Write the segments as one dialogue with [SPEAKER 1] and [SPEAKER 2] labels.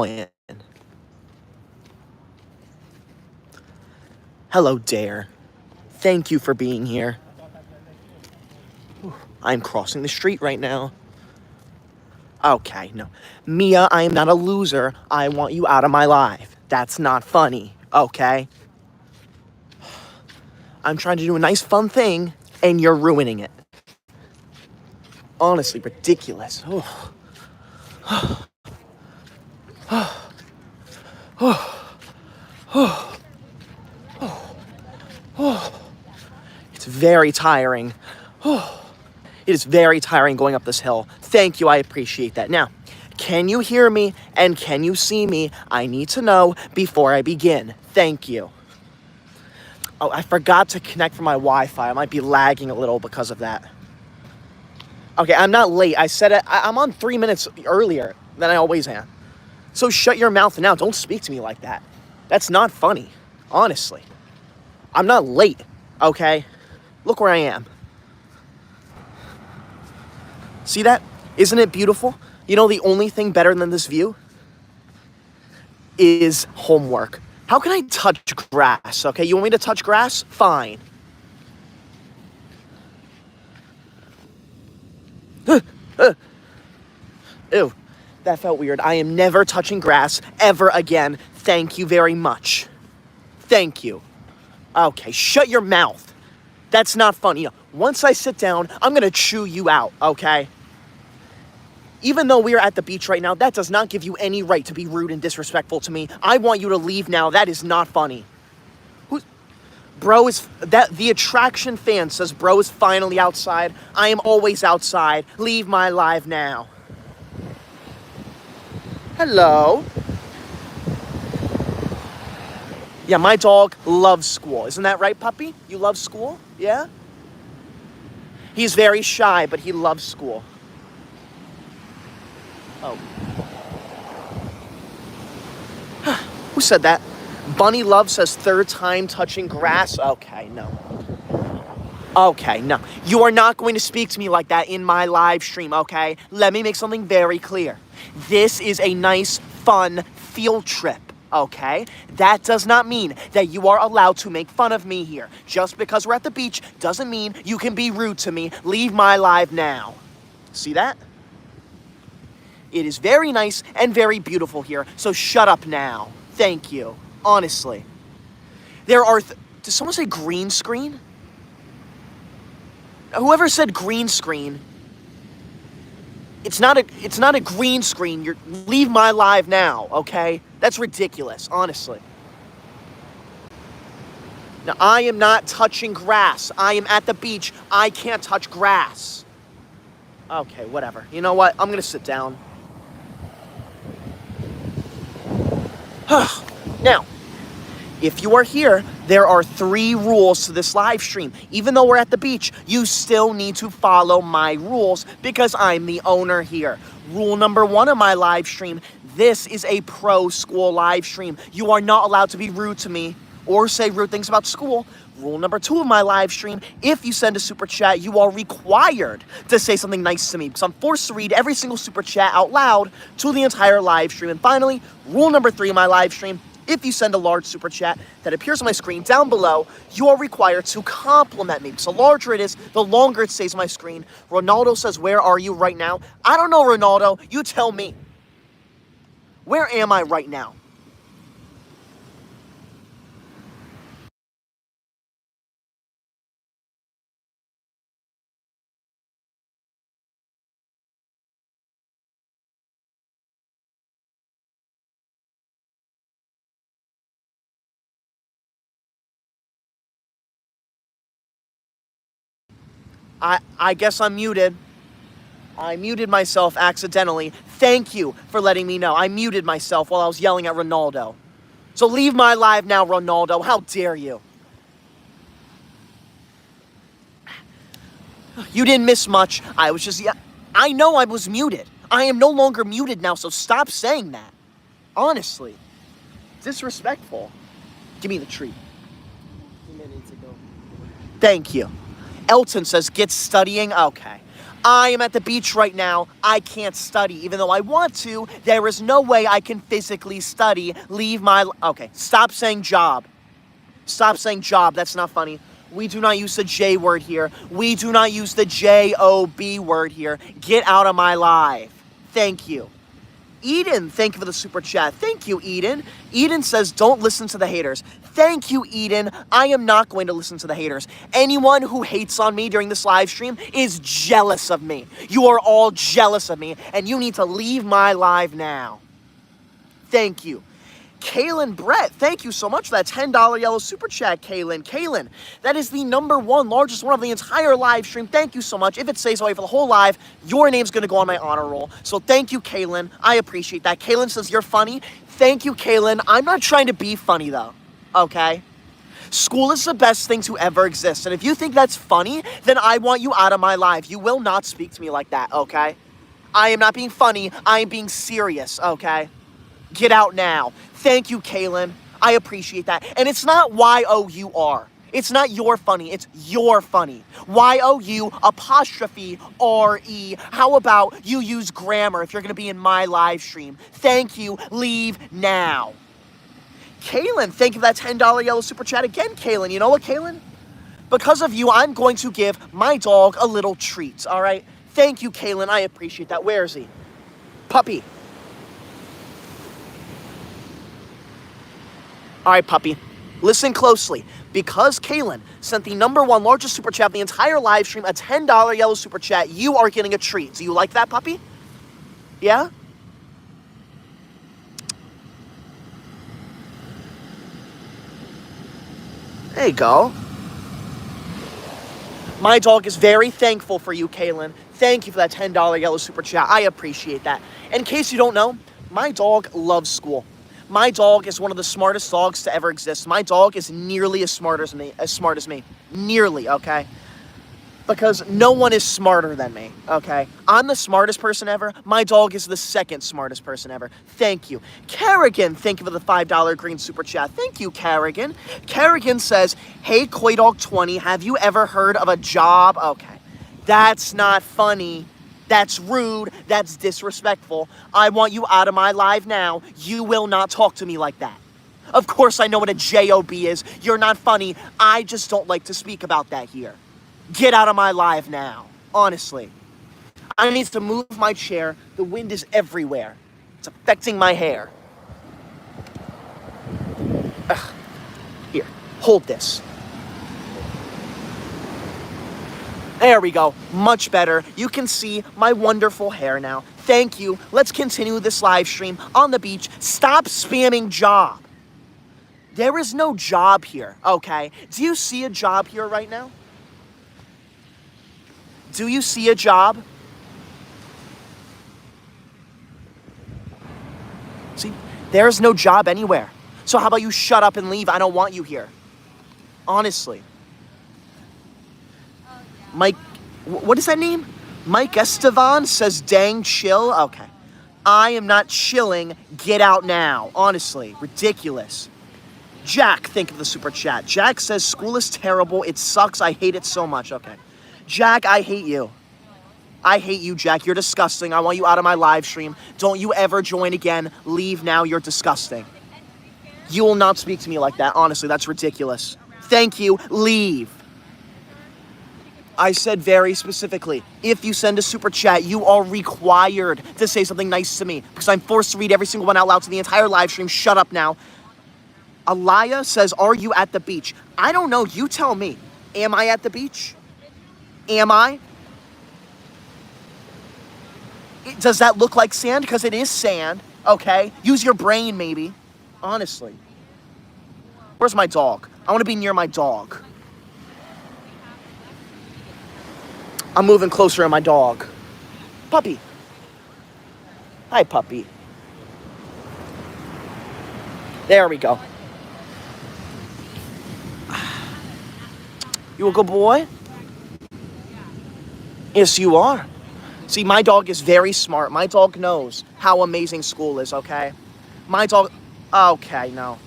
[SPEAKER 1] in. Hello, Dare. Thank you for being here. I'm crossing the street right now. Okay, no. Mia, I am not a loser. I want you out of my life. That's not funny, okay? I'm trying to do a nice, fun thing, and you're ruining it. Honestly, ridiculous. It's very tiring. It is very tiring going up this hill. Thank you, I appreciate that. Now, can you hear me and can you see me? I need to know before I begin. Thank you. Oh, I forgot to connect from my Wi-Fi. I might be lagging a little because of that. Okay, I'm not late. I said it. I'm on 3 minutes earlier than I always am. So shut your mouth now. Don't speak to me like that. That's not funny, honestly. I'm not late, okay? Look where I am. See that? Isn't it beautiful? You know, the only thing better than this view is homework. How can I touch grass? Okay, you want me to touch grass? Fine. Ew, that felt weird. I am never touching grass ever again. Thank you very much. Thank you. Okay, shut your mouth. That's not funny. You know, once I sit down, I'm gonna chew you out, okay? Even though we are at the beach right now, that does not give you any right to be rude and disrespectful to me. I want you to leave now. That is not funny. Bro is that the attraction fan says bro is finally outside. I am always outside. Leave my live now. Hello. Yeah, my dog loves school. Isn't that right, puppy? You love school? Yeah? He's very shy, but he loves school. Oh. Who said that? Bunny Love says third time touching grass. Okay, no. Okay, no. You are not going to speak to me like that in my live stream, okay? Let me make something very clear. This is a nice, fun field trip, okay? That does not mean that you are allowed to make fun of me here. Just because we're at the beach doesn't mean you can be rude to me. Leave my live now. See that? It is very nice and very beautiful here, so shut up now. Thank you. Honestly. There are... Did someone say green screen? Whoever said green screen, it's not a green screen. Leave my live now, okay? That's ridiculous, honestly. Now, I am not touching grass. I am at the beach. I can't touch grass. Okay, whatever. You know what? I'm gonna sit down. Now, if you are here, there are 3 rules to this live stream. Even though we're at the beach, you still need to follow my rules because I'm the owner here. Rule number 1 of my live stream, this is a pro school live stream. You are not allowed to be rude to me or say rude things about school. Rule number 2 of my live stream, if you send a super chat, you are required to say something nice to me because I'm forced to read every single super chat out loud to the entire live stream. And finally, rule number 3 of my live stream, if you send a large super chat that appears on my screen down below, you are required to compliment me. Because the larger it is, the longer it stays on my screen. Ronaldo says, where are you right now? I don't know, Ronaldo. You tell me. Where am I right now? I guess I'm muted. I muted myself accidentally. Thank you for letting me know. I muted myself while I was yelling at Ronaldo. So leave my live now, Ronaldo. How dare you? You didn't miss much. I was just... I know I was muted. I am no longer muted now, so stop saying that. Honestly. Disrespectful. Give me the treat. 2 minutes ago. Thank you. Elton says, get studying. Okay. I am at the beach right now. I can't study. Even though I want to, there is no way I can physically study. Leave my... Okay, stop saying job. Stop saying job. That's not funny. We do not use the J word here. We do not use the J-O-B word here. Get out of my life. Thank you. Eden, thank you for the super chat. Thank you, Eden. Eden says, don't listen to the haters. Thank you, Eden. I am not going to listen to the haters. Anyone who hates on me during this live stream is jealous of me. You are all jealous of me, and you need to leave my live now. Thank you. Kaylin Brett, thank you so much for that $10 yellow super chat, Kaylin. Kaylin, that is the #1 largest one of the entire live stream. Thank you so much. If it stays away for the whole live, your name's going to go on my honor roll. So thank you, Kaylin. I appreciate that. Kaylin says you're funny. Thank you, Kaylin. I'm not trying to be funny, though. Okay? School is the best thing to ever exist. And if you think that's funny, then I want you out of my life. You will not speak to me like that, okay? I am not being funny. I am being serious, okay? Get out now. Thank you, Kaylin. I appreciate that. And it's not Y-O-U-R. It's not your funny. It's your funny. Y-O-U apostrophe R-E. How about you use grammar if you're going to be in my live stream? Thank you. Leave now. Kaylin, thank you for that $10 yellow super chat again, Kaylin. You know what, Kaylin? Because of you, I'm going to give my dog a little treat, all right? Thank you, Kaylin. I appreciate that. Where is he? Puppy. All right, puppy, listen closely. Because Kaylin sent the #1 largest super chat of the entire live stream, a $10 yellow super chat, you are getting a treat. Do you like that, puppy? Yeah? There you go. My dog is very thankful for you, Kaylin. Thank you for that $10 yellow super chat. I appreciate that. In case you don't know, my dog loves school. My dog is one of the smartest dogs to ever exist. My dog is nearly as smart as me. Nearly, okay? Because no one is smarter than me, okay? I'm the smartest person ever. My dog is the second smartest person ever. Thank you. Kerrigan, thank you for the $5 green super chat. Thank you, Kerrigan. Kerrigan says, hey, KoiDog20, have you ever heard of a job? Okay, that's not funny. That's rude. That's disrespectful. I want you out of my live now. You will not talk to me like that. Of course I know what a J-O-B is. You're not funny. I just don't like to speak about that here. Get out of my live now. Honestly. I need to move my chair. The wind is everywhere. It's affecting my hair. Ugh. Here, hold this. There we go. Much better. You can see my wonderful hair now. Thank you. Let's continue this live stream on the beach. Stop spamming job. There is no job here, okay? Do you see a job here right now? Do you see a job? See, there's no job anywhere. So how about you shut up and leave? I don't want you here. Honestly. Mike, what is that name? Mike Estevan says, dang chill. Okay. I am not chilling. Get out now. Honestly, ridiculous. Jack, thank you for the super chat. Jack says, school is terrible. It sucks. I hate it so much. Okay. Jack, I hate you. I hate you, Jack. You're disgusting. I want you out of my live stream. Don't you ever join again. Leave now. You're disgusting. You will not speak to me like that. Honestly, that's ridiculous. Thank you. Leave. I said very specifically, if you send a super chat, you are required to say something nice to me because I'm forced to read every single one out loud to the entire live stream. Shut up now. Alaya says, are you at the beach? I don't know. You tell me. Am I at the beach? Am I? Does that look like sand? Because it is sand, okay? Use your brain, maybe. Honestly. Where's my dog? I want to be near my dog. I'm moving closer to my dog. Puppy. Hi, puppy. There we go. You a good boy? Yes, you are. See, my dog is very smart. My dog knows how amazing school is, okay? My dog... Okay, no.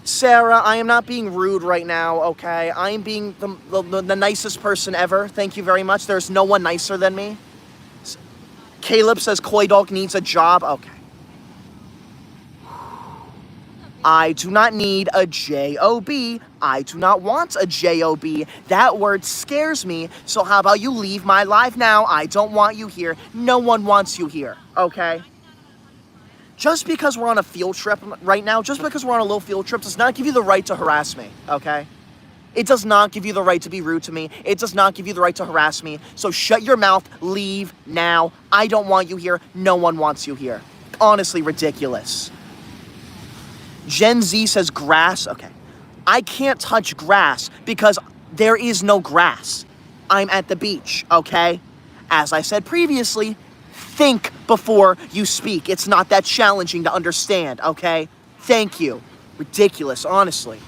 [SPEAKER 1] Sarah, I am not being rude right now, okay? I am being the nicest person ever. Thank you very much. There's no one nicer than me. Caleb says Koi Dog needs a job. Okay. I do not need a J-O-B. I do not want a J-O-B. That word scares me, so how about you leave my life now? I don't want you here. No one wants you here, okay? Just because we're on a field trip right now, just because we're on a little field trip does not give you the right to harass me, okay? It does not give you the right to be rude to me. It does not give you the right to harass me. So shut your mouth, leave now. I don't want you here. No one wants you here. Honestly, ridiculous. Gen Z says grass. Okay. I can't touch grass because there is no grass. I'm at the beach, okay? As I said previously, think before you speak. It's not that challenging to understand, okay? Thank you. Ridiculous, honestly.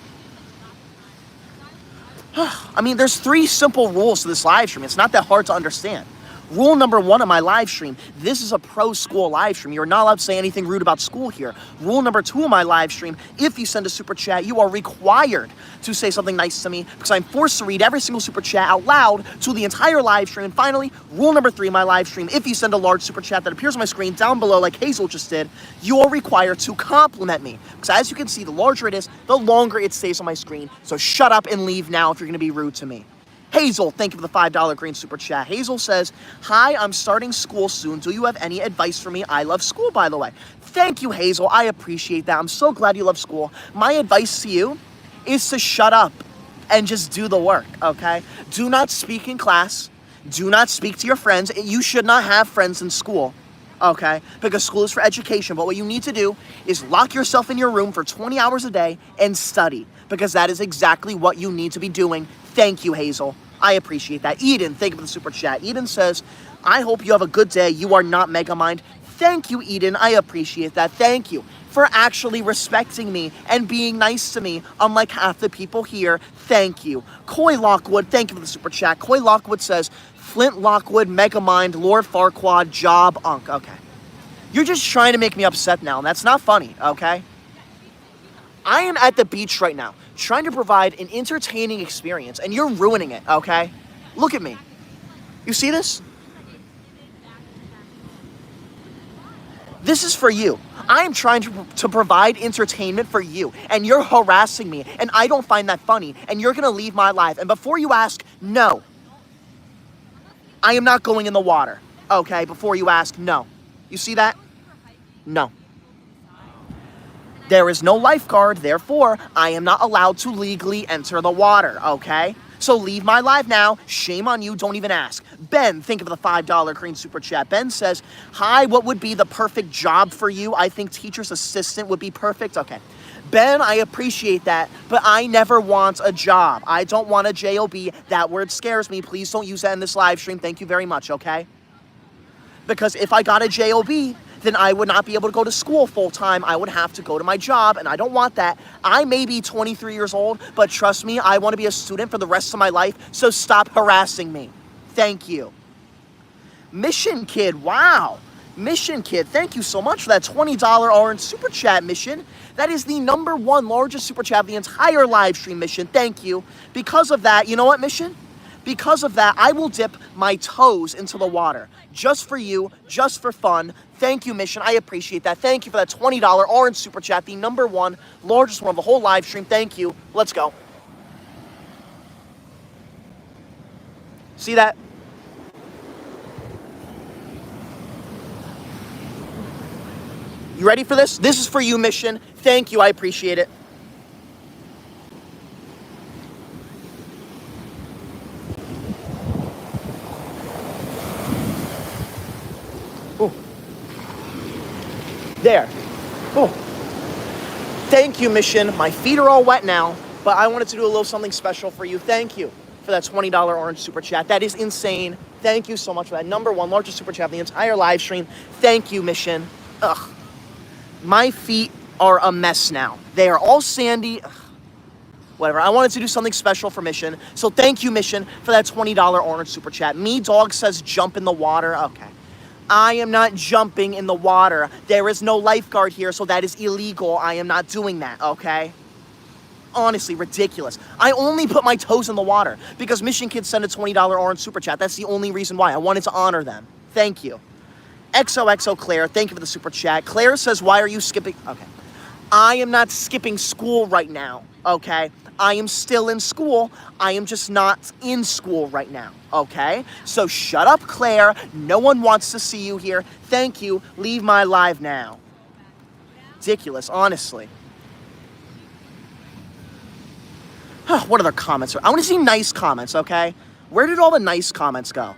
[SPEAKER 1] I mean, there's 3 simple rules to this live stream. It's not that hard to understand. Rule number 1 of my live stream, this is a pro-school live stream. You're not allowed to say anything rude about school here. Rule number 2 of my live stream, if you send a super chat, you are required to say something nice to me because I'm forced to read every single super chat out loud to the entire live stream. And finally, rule number 3 of my live stream, if you send a large super chat that appears on my screen down below like Hazel just did, you are required to compliment me. Because as you can see, the larger it is, the longer it stays on my screen. So shut up and leave now if you're going to be rude to me. Hazel, thank you for the $5 green super chat. Hazel says, hi, I'm starting school soon. Do you have any advice for me? I love school, by the way. Thank you, Hazel. I appreciate that. I'm so glad you love school. My advice to you is to shut up and just do the work, okay? Do not speak in class. Do not speak to your friends. You should not have friends in school, okay? Because school is for education. But what you need to do is lock yourself in your room for 20 hours a day and study. Because that is exactly what you need to be doing. Thank you, Hazel. I appreciate that. Eden, thank you for the super chat. Eden says, I hope you have a good day. You are not Megamind. Thank you, Eden. I appreciate that. Thank you for actually respecting me and being nice to me, unlike half the people here. Thank you. Coy Lockwood, thank you for the super chat. Coy Lockwood says, Flint Lockwood, Megamind, Lord Farquaad, Job, Unk. Okay. You're just trying to make me upset now, and that's not funny, okay? I am at the beach right now, trying to provide an entertaining experience, and you're ruining it, okay? Look at me. You see this? This is for you. I am trying to provide entertainment for you, and you're harassing me, and I don't find that funny, and you're gonna leave my life. And before you ask, no. I am not going in the water, okay? Before you ask, no. You see that? No. There is no lifeguard, therefore, I am not allowed to legally enter the water, okay? So leave my life now. Shame on you, don't even ask. Ben, think of the $5 green super chat. Ben says, hi, what would be the perfect job for you? I think teacher's assistant would be perfect. Okay. Ben, I appreciate that, but I never want a job. I don't want a J-O-B. That word scares me. Please don't use that in this live stream. Thank you very much, okay? Because if I got a J-O-B, then I would not be able to go to school full time. I would have to go to my job, and I don't want that. I may be 23 years old, but trust me, I want to be a student for the rest of my life, so stop harassing me. Thank you. Mission Kid, wow. Mission Kid, thank you so much for that $20 orange super chat, Mission. That is the #1 largest super chat of the entire live stream, Mission. Thank you. Because of that, you know what, Mission? Because of that, I will dip my toes into the water. Just for you, just for fun. Thank you, Mission. I appreciate that. Thank you for that $20 orange super chat, the #1 largest one of the whole live stream. Thank you. Let's go. See that? You ready for this? This is for you, Mission. Thank you. I appreciate it. Ooh. There. Ooh. Thank you, Mission. My feet are all wet now, but I wanted to do a little something special for you. Thank you for that $20 orange super chat. That is insane. Thank you so much for that #1 largest super chat of the entire live stream. Thank you, Mission. Ugh. My feet are a mess now. They are all sandy. Ugh. Whatever. I wanted to do something special for Mission. So thank you, Mission, for that $20 orange super chat. Me Dog says jump in the water. Okay. I am not jumping in the water. There is no lifeguard here, so that is illegal. I am not doing that, okay? Honestly, ridiculous. I only put my toes in the water because Mission Kids sent a $20 orange super chat. That's the only reason why. I wanted to honor them. Thank you. XOXO Claire, thank you for the super chat. Claire says, why are you skipping? Okay. I am not skipping school right now, okay? I am still in school. I am just not in school right now, okay? So shut up, Claire. No one wants to see you here. Thank you. Leave my live now. Ridiculous, honestly. What other comments? I want to see nice comments, okay? Where did all the nice comments go?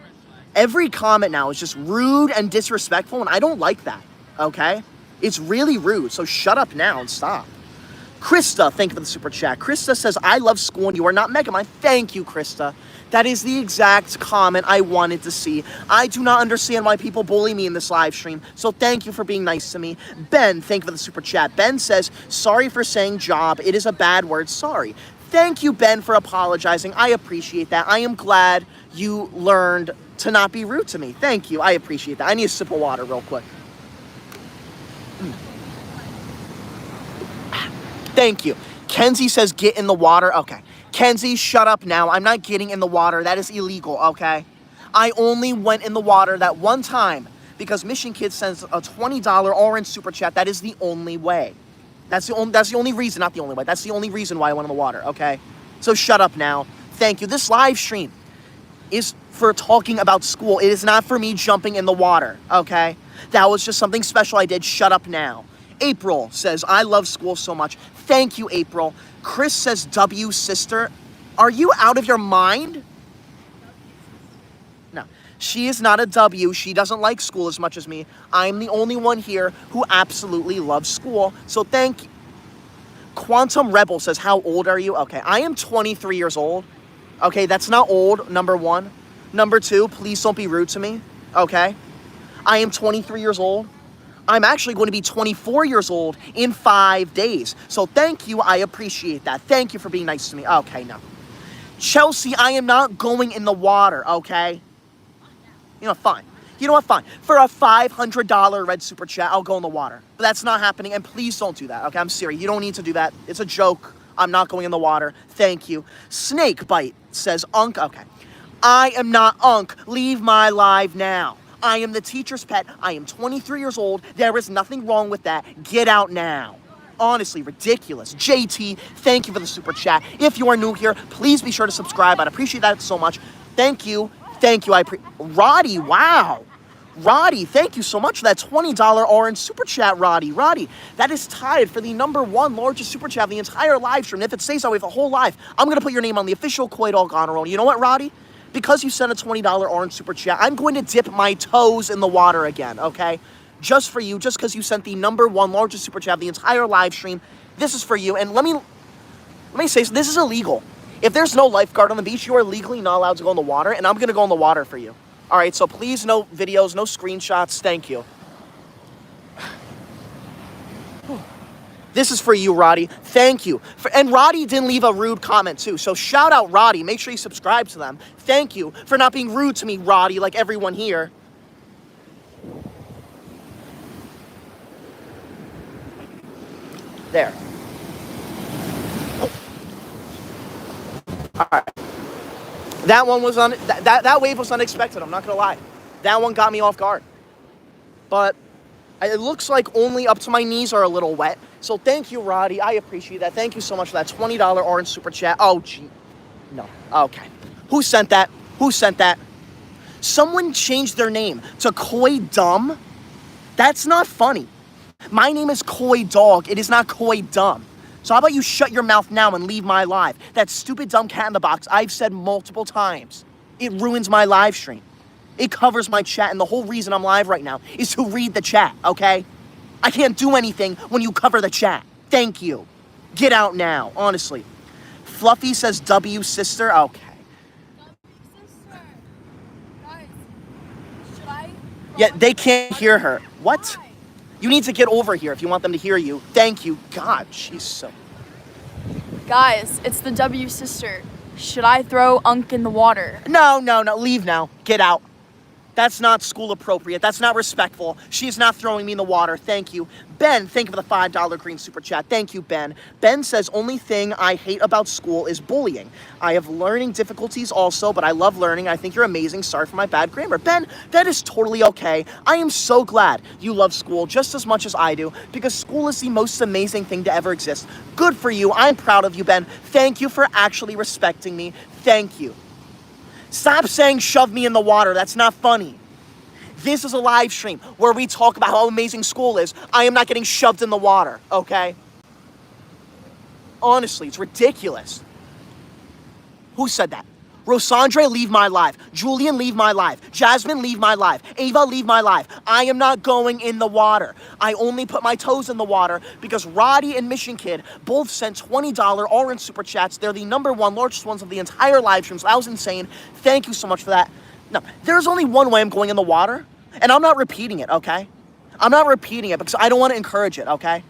[SPEAKER 1] Every comment now is just rude and disrespectful, and I don't like that, okay? It's really rude, so shut up now and stop. Krista, thank you for the super chat. Krista says, I love school and you are not Megamind. Thank you, Krista. That is the exact comment I wanted to see. I do not understand why people bully me in this live stream, so thank you for being nice to me. Ben, thank you for the super chat. Ben says, sorry for saying job. It is a bad word. Sorry. Thank you, Ben, for apologizing. I appreciate that. I am glad you learned to not be rude to me. Thank you. I appreciate that. I need a sip of water real quick. Thank you. Kenzie says, get in the water. Okay. Kenzie, shut up now. I'm not getting in the water. That is illegal, okay? I only went in the water that one time because Mission Kids sends a $20 orange super chat. That is the only way. That's the only reason, not the only way. That's the only reason why I went in the water, okay? So shut up now. Thank you. This live stream is for talking about school. It is not for me jumping in the water, okay? That was just something special I did. Shut up now. April says, I love school so much. Thank you, April. Chris says, W sister. Are you out of your mind? No. She is not a W. She doesn't like school as much as me. I'm the only one here who absolutely loves school. So thank you. Quantum Rebel says, how old are you? Okay, I am 23 years old. Okay, that's not old, number one. Number two, please don't be rude to me. Okay? I am 23 years old. I'm actually going to be 24 years old in 5 days. So thank you. I appreciate that. Thank you for being nice to me. Okay, no. Chelsea, I am not going in the water, okay? You know, fine. You know what? Fine. For a $500 red super chat, I'll go in the water. But that's not happening, and please don't do that, okay? I'm serious. You don't need to do that. It's a joke. I'm not going in the water. Thank you. Snakebite says, Unk. Okay. I am not Unk. Leave my live now. I am the teacher's pet. I am 23 years old. There is nothing wrong with that. Get out now. Honestly, ridiculous. JT, thank you for the super chat. If you are new here, please be sure to subscribe. I'd appreciate that so much. Thank you. Thank you. Roddy, wow. Roddy, thank you so much for that $20 orange super chat, Roddy. Roddy, that is tied for the #1 largest super chat of the entire live stream. If it stays that way for the whole live, I'm going to put your name on the official Koi Dog Honor Roll. You know what, Roddy? Because you sent a $20 orange super chat, I'm going to dip my toes in the water again, okay? Just for you, just because you sent the #1 largest super chat of the entire live stream. This is for you. And let me say, so this is illegal. If there's no lifeguard on the beach, you are legally not allowed to go in the water, and I'm going to go in the water for you. All right, so please no videos, no screenshots. Thank you. This is for you, Roddy. Thank you. And Roddy didn't leave a rude comment, too. So shout out Roddy. Make sure you subscribe to them. Thank you for not being rude to me, Roddy, like everyone here. There. All right. That one was that wave was unexpected. I'm not gonna lie. That one got me off guard. But it looks like only up to my knees are a little wet. So thank you, Roddy. I appreciate that. Thank you so much for that $20 orange super chat. Oh, gee. No. Okay. Who sent that? Who sent that? Someone changed their name to Koi Dumb? That's not funny. My name is Koi Dog. It is not Koi Dumb. So how about you shut your mouth now and leave my live? That stupid dumb cat in the box, I've said multiple times. It ruins my live stream. It covers my chat, and the whole reason I'm live right now is to read the chat, okay? I can't do anything when you cover the chat. Thank you. Get out now, honestly. Fluffy says W sister. Okay.
[SPEAKER 2] W sister. Guys, should I?
[SPEAKER 1] Yeah, they can't hear her. What? You need to get over here if you want them to hear you. Thank you. God, she's so...
[SPEAKER 2] Guys, it's the W sister. Should I throw Unk in the water?
[SPEAKER 1] No. Leave now. Get out. That's not school appropriate. That's not respectful. She's not throwing me in the water. Thank you. Ben, thank you for the $5 green super chat. Thank you, Ben. Ben says, only thing I hate about school is bullying. I have learning difficulties also, but I love learning. I think you're amazing. Sorry for my bad grammar. Ben, that is totally okay. I am so glad you love school just as much as I do, because school is the most amazing thing to ever exist. Good for you. I'm proud of you, Ben. Thank you for actually respecting me. Thank you. Stop saying shove me in the water. That's not funny. This is a live stream where we talk about how amazing school is. I am not getting shoved in the water, okay? Honestly, it's ridiculous. Who said that? Rosandre, leave my life. Julian, leave my life. Jasmine, leave my life. Ava, leave my life. I am not going in the water. I only put my toes in the water because Roddy and Mission Kid both sent $20 orange super chats. They're the #1 largest ones of the entire live stream, so that was insane. Thank you so much for that. No, there's only one way I'm going in the water, and I'm not repeating it, okay? I'm not repeating it because I don't want to encourage it, okay?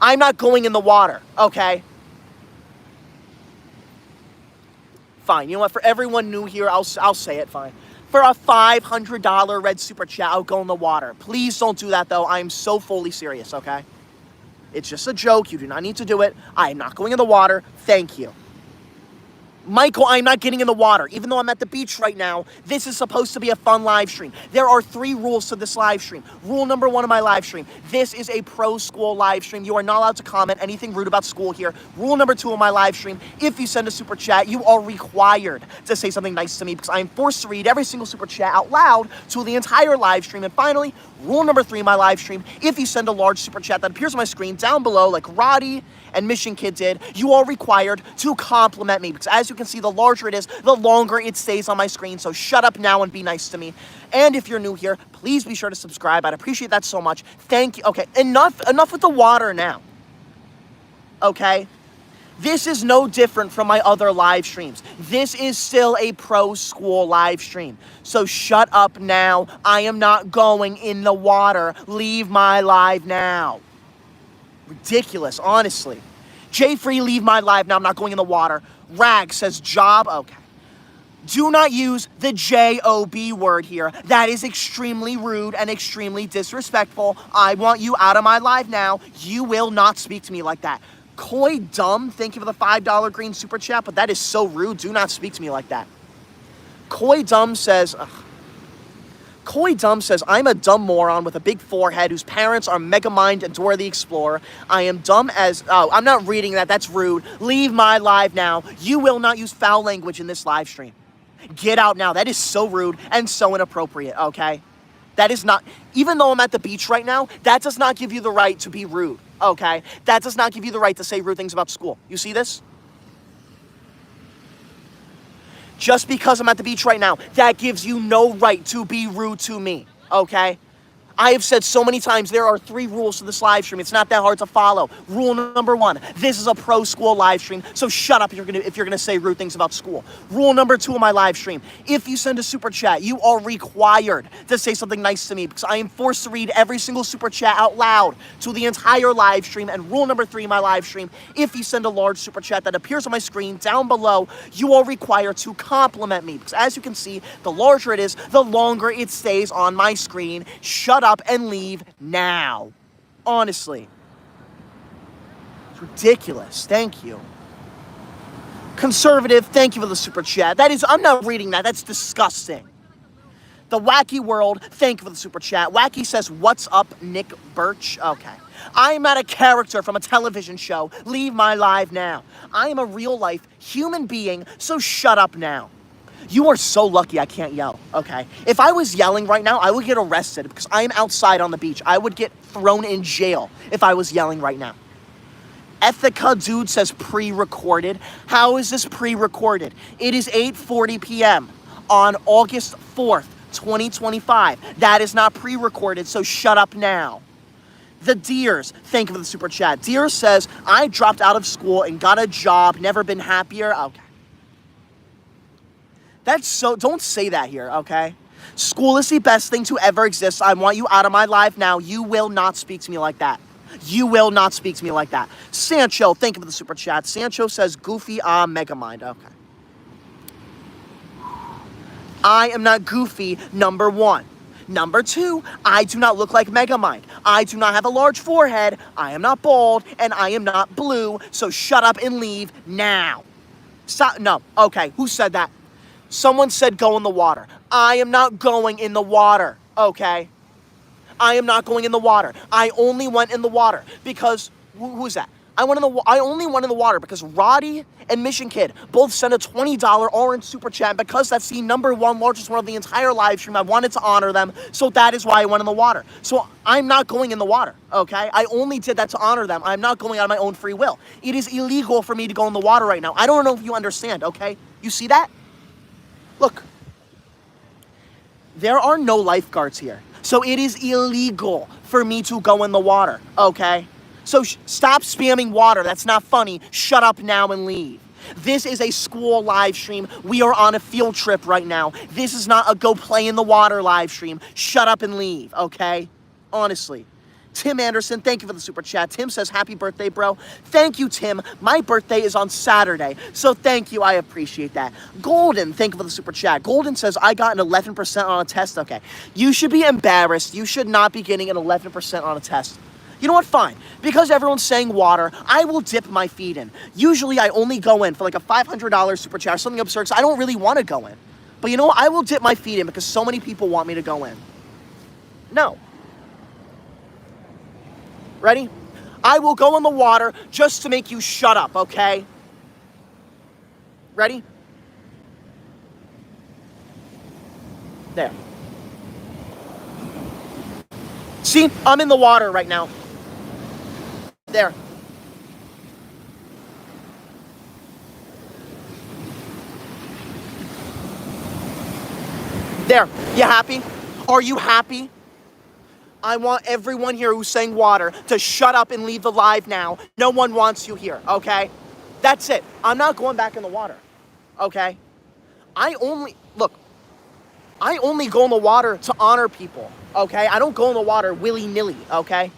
[SPEAKER 1] I'm not going in the water, okay? Fine, you know what? For everyone new here, I'll say it, fine. For a $500 red super chat, I'll go in the water. Please don't do that, though. I am so fully serious, okay? It's just a joke. You do not need to do it. I am not going in the water. Thank you. Michael, I'm not getting in the water. Even though I'm at the beach right now, this is supposed to be a fun live stream. There are 3 rules to this live stream. Rule number 1 of my live stream. This is a pro-school live stream. You are not allowed to comment anything rude about school here. Rule number 2 of my live stream. If you send a super chat, you are required to say something nice to me because I am forced to read every single super chat out loud to the entire live stream. And finally, rule number 3 of my live stream. If you send a large super chat that appears on my screen down below, like Roddy and Mission Kid did, you are required to compliment me because as you can see, the larger it is, the longer it stays on my screen. So shut up now and be nice to me. And if you're new here, please be sure to subscribe. I'd appreciate that so much. Thank you. Okay, enough with the water now. Okay? This is no different from my other live streams. This is still a pro school live stream. So shut up now. I am not going in the water. Leave my live now. Ridiculous, honestly. Jay Free, leave my live now. I'm not going in the water. Rag says job. Okay. Do not use the J-O-B word here. That is extremely rude and extremely disrespectful. I want you out of my live now. You will not speak to me like that. Coy Dumb, thank you for the $5 green super chat, but that is so rude. Do not speak to me like that. Coy Dumb says, I'm a dumb moron with a big forehead whose parents are Megamind and Dora the Explorer. I am dumb as... Oh, I'm not reading that. That's rude. Leave my live now. You will not use foul language in this live stream. Get out now. That is so rude and so inappropriate, okay? That is not... Even though I'm at the beach right now, that does not give you the right to be rude, okay? That does not give you the right to say rude things about school. You see this? Just because I'm at the beach right now, that gives you no right to be rude to me, okay? I have said so many times there are 3 rules to this live stream. It's not that hard to follow. Rule number 1, this is a pro school live stream, so shut up if you're gonna say rude things about school. Rule number 2 of my live stream, if you send a super chat, you are required to say something nice to me because I am forced to read every single super chat out loud to the entire live stream. And rule number 3 of my live stream, if you send a large super chat that appears on my screen down below, you are required to compliment me because as you can see, the larger it is, the longer it stays on my screen. Shut up and leave now. Honestly. It's ridiculous. Thank you. Conservative, thank you for the super chat. That is, I'm not reading that. That's disgusting. The Wacky World, thank you for the super chat. Wacky says, what's up, Nick Birch? Okay. I am not a character from a television show. Leave my live now. I am a real-life human being, so shut up now. You are so lucky I can't yell, okay? If I was yelling right now, I would get arrested because I am outside on the beach. I would get thrown in jail if I was yelling right now. Ethica Dude says pre-recorded. How is this pre-recorded? It is 8:40 p.m. on August 4th, 2025. That is not pre-recorded, so shut up now. The Deers, thank you for the super chat. Deers says, I dropped out of school and got a job, never been happier. Okay. That's so, don't say that here, okay? School is the best thing to ever exist. I want you out of my life now. You will not speak to me like that. You will not speak to me like that. Sancho, thank you for the super chat. Sancho says, Goofy, Megamind. Okay. I am not goofy, number one. Number two, I do not look like Megamind. I do not have a large forehead. I am not bald, and I am not blue. So shut up and leave now. Stop. No. Okay. Who said that? Someone said go in the water. I am not going in the water. Okay. I am not going in the water. I only went in the water because who's that? I only went in the water because Roddy and Mission Kid both sent a $20 orange super chat because that's the number one largest one of the entire live stream. I wanted to honor them, so that is why I went in the water. So I'm not going in the water, okay? I only did that to honor them. I'm not going out of my own free will. It is illegal for me to go in the water right now. I don't know if you understand, okay? You see that? Look. There are no lifeguards here. So it is illegal for me to go in the water, okay? So stop spamming water. That's not funny. Shut up now and leave. This is a school live stream. We are on a field trip right now. This is not a go play in the water live stream. Shut up and leave, okay? Honestly. Tim Anderson, thank you for the super chat. Tim says, happy birthday, bro. Thank you, Tim. My birthday is on Saturday, so thank you. I appreciate that. Golden, thank you for the super chat. Golden says, I got an 11% on a test. Okay. You should be embarrassed. You should not be getting an 11% on a test. You know what? Fine. Because everyone's saying water, I will dip my feet in. Usually, I only go in for like a $500 super chat or something absurd, so I don't really want to go in. But you know what? I will dip my feet in because so many people want me to go in. No. Ready? I will go in the water just to make you shut up, okay? Ready? There. See? I'm in the water right now. There. There. You happy? Are you happy? I want everyone here who's saying water to shut up and leave the live now. No one wants you here, okay? That's it. I'm not going back in the water, okay? I only go in the water to honor people, okay? I don't go in the water willy-nilly, okay?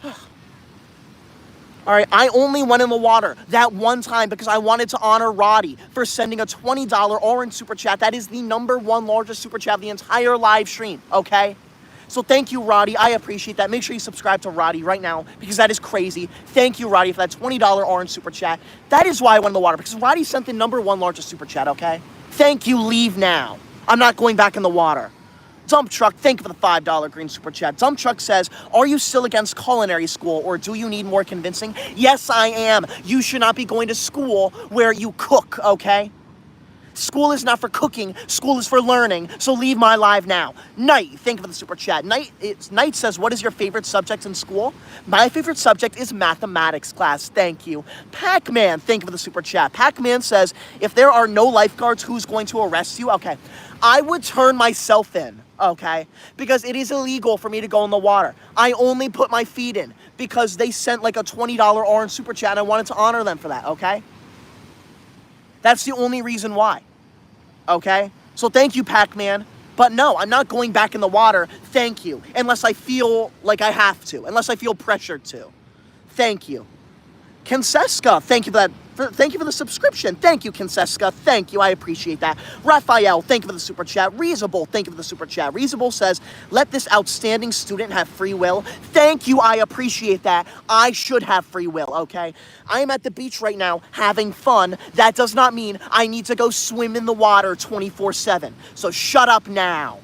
[SPEAKER 1] All right, I only went in the water that one time because I wanted to honor Roddy for sending a $20 orange super chat. That is the number one largest super chat of the entire live stream, okay? So thank you, Roddy. I appreciate that. Make sure you subscribe to Roddy right now because that is crazy. Thank you, Roddy, for that $20 orange super chat. That is why I went in the water, because Roddy sent the number one largest super chat, okay? Thank you. Leave now. I'm not going back in the water. Dump Truck, thank you for the $5 green super chat. Dump Truck says, are you still against culinary school or do you need more convincing? Yes, I am. You should not be going to school where you cook, okay? School is not for cooking. School is for learning. So leave my live now. Knight, thank you for the super chat. Knight says, what is your favorite subject in school? My favorite subject is mathematics class. Thank you. Pac-Man, thank you for the super chat. Pac-Man says, if there are no lifeguards, who's going to arrest you? Okay. I would turn myself in, okay? Because it is illegal for me to go in the water. I only put my feet in because they sent like a $20 orange super chat and I wanted to honor them for that, okay? That's the only reason why, okay? So thank you, Pac-Man. But no, I'm not going back in the water, thank you, unless I feel like I have to, unless I feel pressured to. Thank you. Kinseska, thank you for that. Thank you for the subscription. Thank you, Kinseska. Thank you. I appreciate that. Raphael, thank you for the super chat. Reasonable, thank you for the super chat. Reasonable says, let this outstanding student have free will. Thank you. I appreciate that. I should have free will, okay? I am at the beach right now having fun. That does not mean I need to go swim in the water 24/7. So shut up now.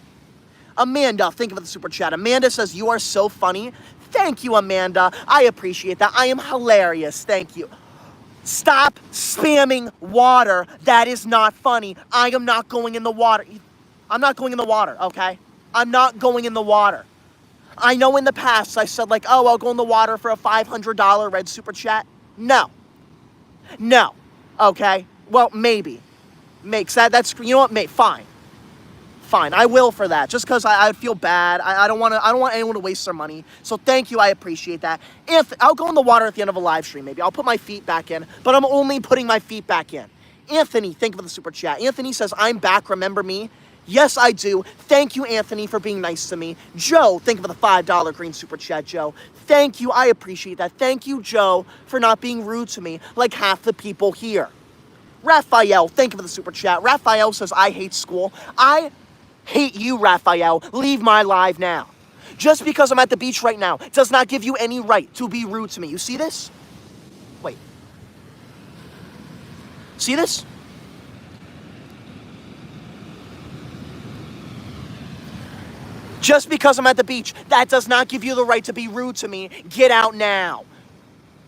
[SPEAKER 1] Amanda, thank you for the super chat. Amanda says, you are so funny. Thank you, Amanda. I appreciate that. I am hilarious. Thank you. Stop spamming water. That is not funny. I am not going in the water. I'm not going in the water, okay? I'm not going in the water. I know in the past I said like, oh, I'll go in the water for a $500 red super chat. No. No. Okay? Well, maybe. Makes that, that's, you know what, fine. Fine, I will for that, just because I feel bad. I don't want anyone to waste their money. So thank you, I appreciate that. If I'll go in the water at the end of a live stream, maybe I'll put my feet back in, but I'm only putting my feet back in. Anthony, thank you for the super chat. Anthony says, I'm back, remember me? Yes, I do. Thank you, Anthony, for being nice to me. Joe, thank you for the $5 green super chat, Joe. Thank you, I appreciate that. Thank you, Joe, for not being rude to me like half the people here. Raphael, thank you for the super chat. Raphael says, I hate school. I hate you, Raphael. Leave my live now. Just because I'm at the beach right now does not give you any right to be rude to me. You see this? Wait. See this? Just because I'm at the beach, that does not give you the right to be rude to me. Get out now.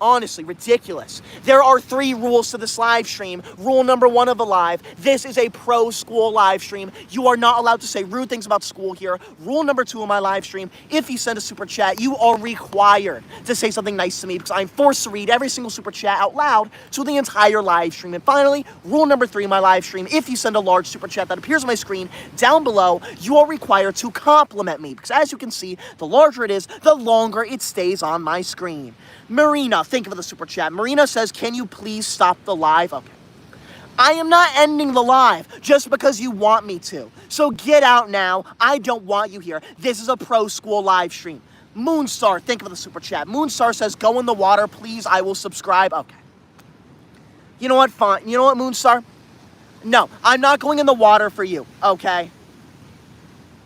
[SPEAKER 1] Honestly, ridiculous. There are 3 rules to this live stream. Rule number 1 of the live, this is a pro-school live stream. You are not allowed to say rude things about school here. Rule number 2 of my live stream, if you send a super chat, you are required to say something nice to me because I'm forced to read every single super chat out loud to the entire live stream. And finally, rule number 3 of my live stream, if you send a large super chat that appears on my screen down below, you are required to compliment me because as you can see, the larger it is, the longer it stays on my screen. Marina, thank you for the super chat. Marina says, can you please stop the live? Okay. I am not ending the live just because you want me to. So get out now. I don't want you here. This is a pro school live stream. Moonstar, thank you for the super chat. Moonstar says, go in the water, please. I will subscribe. Okay. You know what? Fine. You know what, Moonstar? No, I'm not going in the water for you. Okay.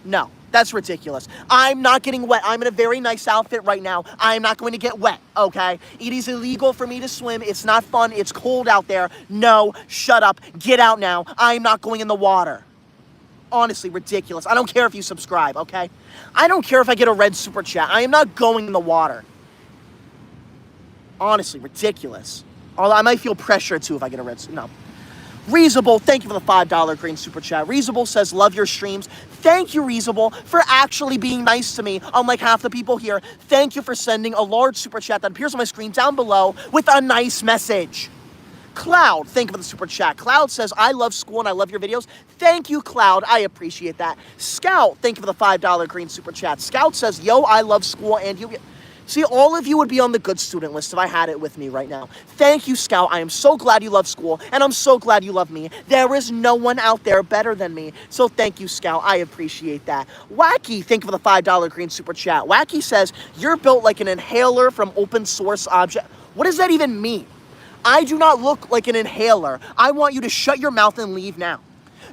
[SPEAKER 1] No. That's ridiculous. I'm not getting wet. I'm in a very nice outfit right now. I'm not going to get wet, okay? It is illegal for me to swim. It's not fun. It's cold out there. No, shut up. Get out now. I'm not going in the water. Honestly, ridiculous. I don't care if you subscribe, okay? I don't care if I get a red super chat. I am not going in the water. Honestly, ridiculous. Although I might feel pressure too if I get a red. No. Reasonable, thank you for the $5 green super chat. Reasonable says, love your streams. Thank you, Reasonable, for actually being nice to me, unlike half the people here. Thank you for sending a large super chat that appears on my screen down below with a nice message. Cloud, thank you for the super chat. Cloud says, I love school and I love your videos. Thank you, Cloud. I appreciate that. Scout, thank you for the $5 green super chat. Scout says, yo, I love school and you... See, all of you would be on the good student list if I had it with me right now. Thank you, Scout. I am so glad you love school, and I'm so glad you love me. There is no one out there better than me. So thank you, Scout. I appreciate that. Wacky, thank you for the $5 green super chat. Wacky says, you're built like an inhaler from open source object. What does that even mean? I do not look like an inhaler. I want you to shut your mouth and leave now.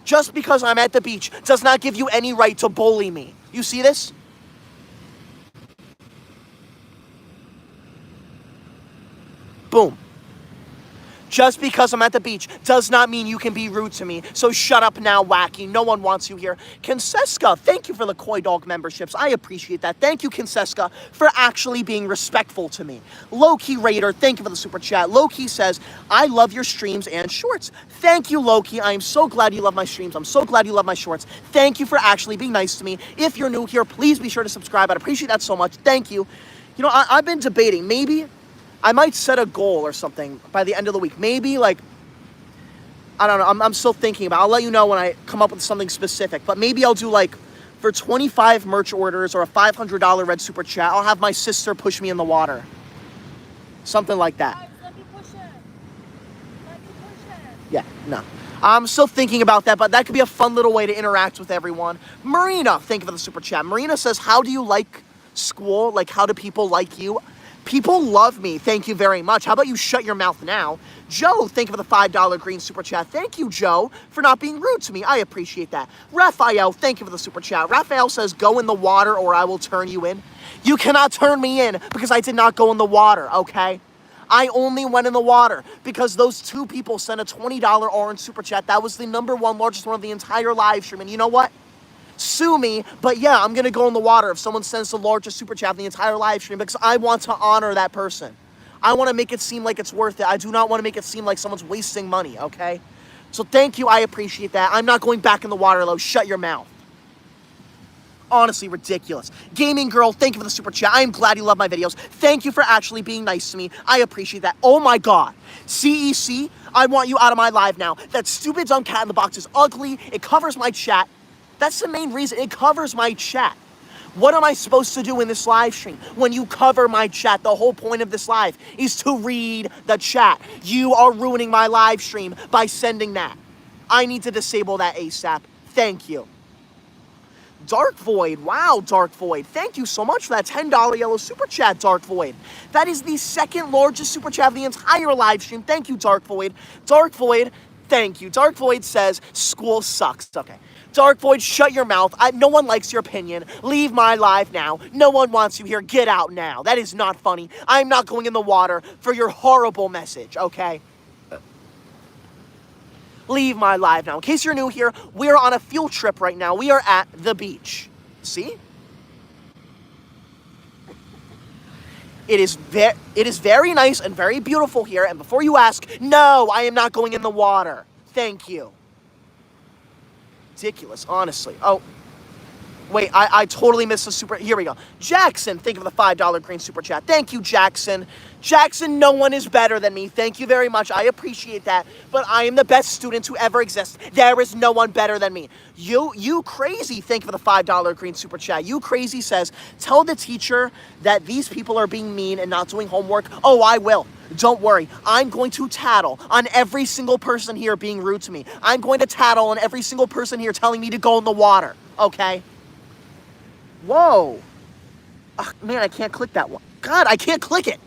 [SPEAKER 1] Just because I'm at the beach does not give you any right to bully me. You see this? Boom. Just because I'm at the beach does not mean you can be rude to me. So shut up now, Wacky. No one wants you here. Kinseska, thank you for the Koi Dog memberships. I appreciate that. Thank you, Kinseska, for actually being respectful to me. Loki Raider, thank you for the super chat. Loki says, I love your streams and shorts. Thank you, Loki. I am so glad you love my streams. I'm so glad you love my shorts. Thank you for actually being nice to me. If you're new here, please be sure to subscribe. I'd appreciate that so much. Thank you. You know, I've been debating. Maybe I might set a goal or something by the end of the week. Maybe, like, I don't know. I'm still thinking about it. I'll let you know when I come up with something specific. But maybe I'll do, like, for 25 merch orders or a $500 red super chat, I'll have my sister push me in the water. Something like that.
[SPEAKER 2] Guys, let me push it. Let me push it.
[SPEAKER 1] Yeah, no. I'm still thinking about that, but that could be a fun little way to interact with everyone. Marina, thank you for the super chat. Marina says, how do you like school? Like, how do people like you? People love me. Thank you very much. How about you shut your mouth now? Joe, thank you for the $5 green super chat. Thank you, Joe, for not being rude to me. I appreciate that. Raphael, thank you for the super chat. Raphael says, go in the water or I will turn you in. You cannot turn me in because I did not go in the water, okay? I only went in the water because those 2 people sent a $20 orange super chat. That was the #1 largest one of the entire live stream. And you know what? Sue me, but yeah, I'm gonna go in the water if someone sends the largest super chat in the entire live stream because I want to honor that person. I want to make it seem like it's worth it. I do not want to make it seem like someone's wasting money, okay? So thank you, I appreciate that. I'm not going back in the water though. Shut your mouth. Honestly, ridiculous. Gaming Girl, thank you for the super chat. I am glad you love my videos. Thank you for actually being nice to me. I appreciate that. Oh my God. CEC, I want you out of my live now. That stupid dumb cat in the box is ugly. It covers my chat. That's the main reason. It covers my chat. What am I supposed to do in this live stream when you cover my chat? The whole point of this live is to read the chat. You are ruining my live stream by sending that. I need to disable that ASAP. Thank you. Dark Void. Wow, Dark Void. Thank you so much for that $10 yellow super chat, Dark Void. That is the 2nd largest super chat of the entire live stream. Thank you, Dark Void. Dark Void, Thank you. Dark Void says, school sucks. Okay. Dark Void, shut your mouth. No one likes your opinion. Leave my live now. No one wants you here. Get out now. That is not funny. I'm not going in the water for your horrible message, okay? Leave my live now. In case you're new here, we're on a field trip right now. We are at the beach. See? It is very nice and very beautiful here. And before you ask, no, I am not going in the water. Thank you. Ridiculous, honestly. Oh, wait, I totally missed the super. Here we go. Jackson, think of the $5 green super chat. Thank you, Jackson. Jackson, no one is better than me. Thank you very much. I appreciate that. But I am the best student to ever exist. There is no one better than me. You crazy, thank you for the $5 green super chat. You crazy says, tell the teacher that these people are being mean and not doing homework. Oh, I will. Don't worry. I'm going to tattle on every single person here being rude to me. I'm going to tattle on every single person here telling me to go in the water. Okay? Whoa. Ugh, man, I can't click that one. God, I can't click it.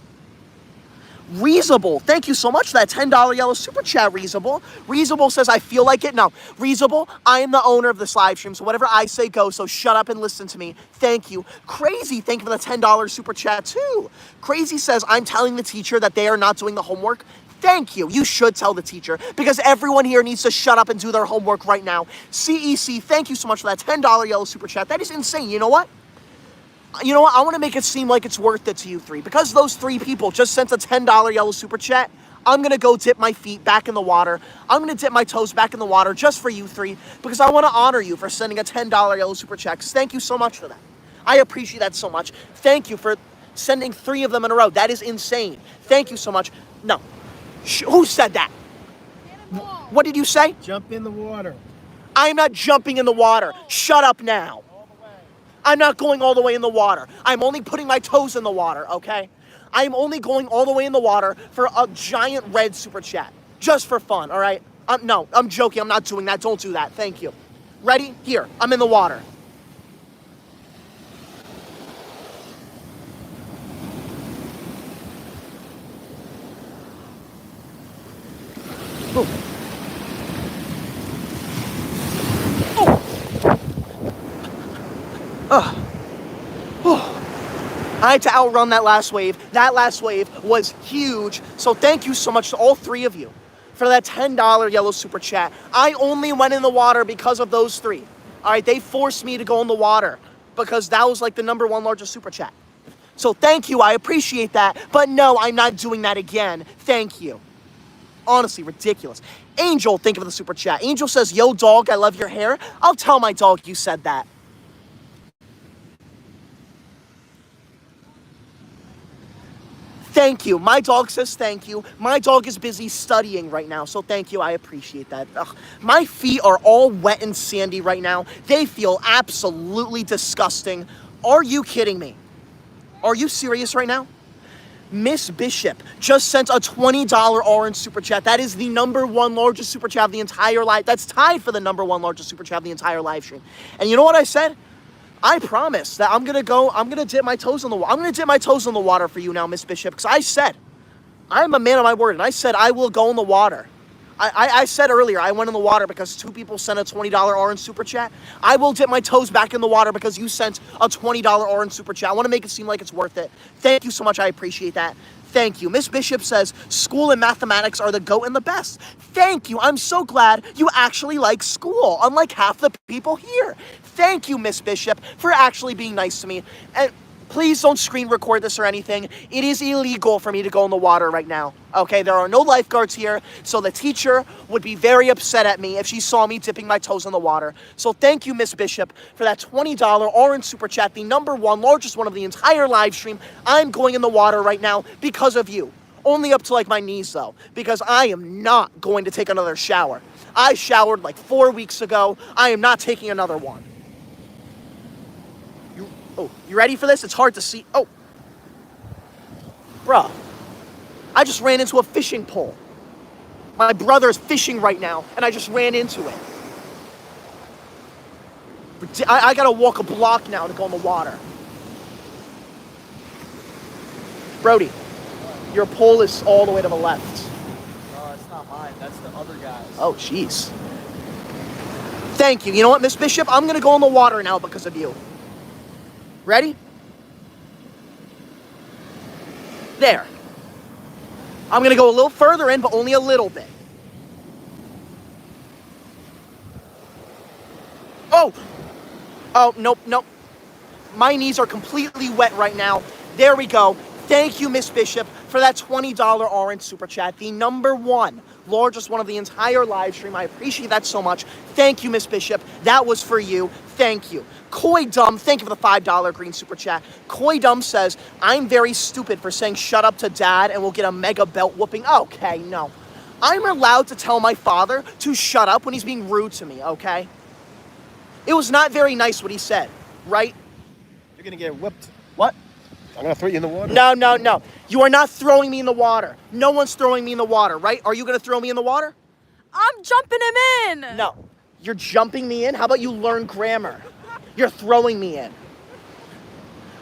[SPEAKER 1] Reasonable, thank you so much for that $10 yellow super chat, Reasonable. Reasonable says, I feel like it. No, Reasonable, I am the owner of this live stream, so whatever I say goes, so shut up and listen to me. Thank you. Crazy, thank you for the $10 super chat, too. Crazy says, I'm telling the teacher that they are not doing the homework. Thank you. You should tell the teacher, because everyone here needs to shut up and do their homework right now. CEC, thank you so much for that $10 yellow super chat. That is insane. You know what? You know what? I want to make it seem like it's worth it to you three. Because those three people just sent a $10 yellow super chat, I'm going to go dip my feet back in the water. I'm going to dip my toes back in the water just for you three. Because I want to honor you for sending a $10 yellow super chat. Thank you so much for that. I appreciate that so much. Thank you for sending 3 of them in a row. That is insane. Thank you so much. No. Who said that? What did you say?
[SPEAKER 3] Jump in the water.
[SPEAKER 1] I'm not jumping in the water. Shut up now. I'm not going all the way in the water. I'm only putting my toes in the water, okay? I'm only going all the way in the water for a giant red super chat. Just for fun, all right? No, I'm joking. I'm not doing that. Don't do that. Thank you. Ready? Here. I'm in the water. Boom. I had to outrun that last wave. That last wave was huge. So thank you so much to all 3 of you for that $10 yellow super chat. I only went in the water because of those 3. All right, they forced me to go in the water because that was like the #1 largest super chat. So thank you, I appreciate that. But no, I'm not doing that again. Thank you. Honestly, ridiculous. Angel, think of the super chat. Angel says, yo, dog, I love your hair. I'll tell my dog you said that. Thank you. My dog says thank you. My dog is busy studying right now, so thank you. I appreciate that. Ugh. My feet are all wet and sandy right now. They feel absolutely disgusting. Are you kidding me? Are you serious right now? Miss Bishop just sent a $20 orange super chat. That is the #1 largest super chat of the entire live. That's tied for the #1 largest super chat of the entire live stream. And you know what I said? I promise that I'm gonna dip my toes in the water. I'm gonna dip my toes in the water for you now, Miss Bishop, because I said, I'm a man of my word, and I said I will go in the water. I said earlier I went in the water because 2 people sent a $20 orange super chat. I will dip my toes back in the water because you sent a $20 orange super chat. I want to make it seem like it's worth it. Thank you so much. I appreciate that. Thank you. Miss Bishop says, school and mathematics are the GOAT and the best. Thank you. I'm so glad you actually like school, unlike half the people here. Thank you, Miss Bishop, for actually being nice to me. And please don't screen record this or anything. It is illegal for me to go in the water right now. Okay, there are no lifeguards here, so the teacher would be very upset at me if she saw me dipping my toes in the water. So thank you, Miss Bishop, for that $20 orange super chat, the #1 largest one of the entire live stream. I'm going in the water right now because of you. Only up to like my knees though, because I am not going to take another shower. I showered like 4 weeks ago. I am not taking another one. You ready for this? It's hard to see. Oh. Bruh. I just ran into a fishing pole. My brother is fishing right now, and I just ran into it. I gotta walk a block now to go in the water. Brody, your pole is all the way to the left.
[SPEAKER 3] Oh, it's not mine. mine. That's the other guy's.
[SPEAKER 1] Oh, jeez. Thank you. You know what, Miss Bishop? I'm going to go in the water now because of you. Ready? There. I'm going to go a little further in, but only a little bit. Oh! Oh, nope, nope. My knees are completely wet right now. There we go. Thank you, Miss Bishop, for that $20 orange super chat. The number one, largest one of the entire live stream. I appreciate that so much. Thank you, Miss Bishop. That was for you. Thank you. Coy Dumb, thank you for the $5 green super chat. Coy Dumb says, I'm very stupid for saying shut up to dad and we'll get a mega belt whooping. Okay, no. I'm allowed to tell my father to shut up when he's being rude to me, okay? It was not very nice what he said, right?
[SPEAKER 3] You're gonna get whipped.
[SPEAKER 1] What?
[SPEAKER 3] I'm gonna throw you in the water.
[SPEAKER 1] No, no, no. You are not throwing me in the water. No one's throwing me in the water, right? Are you going to throw me in the water?
[SPEAKER 2] I'm jumping him in.
[SPEAKER 1] No. You're jumping me in? How about you learn grammar? You're throwing me in.